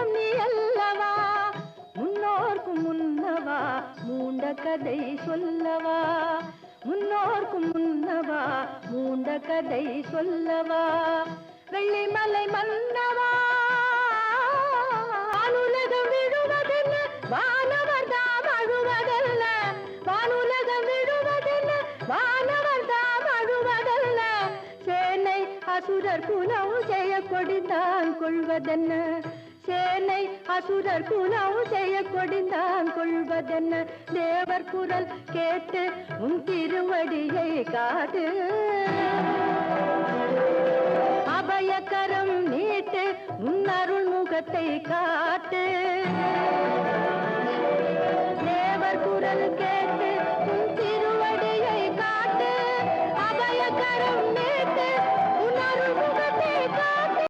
தெய்வம் நீ அல்லவா முன்னோர்க்கும் முன்னவா மூண்ட கதை சொல்லவா முன்னோர்க்கும் முன்னவா மூண்ட கதை சொல்லவா வெள்ளிமலை மன்னவா வானுலகம் விழுவதென்ன வானவர் தாம் அழுவதல்ல வானுலகம் விழுவதென்ன வானவர் தாம் அழுவதல்ல சேனை அசுரர் குலம் ஜெய கொடிந்தான் கொள்வதென்ன சேனை அசுரர் குலம் ஜெய கொடிந்தான் கொள்வதென்ன தேவர் குரல் கேட்டு உன் திருவடியை காட்டு அபயக்கரம் நீட்டு உன் அருள் முகத்தை காட்டு தேவர் குரல்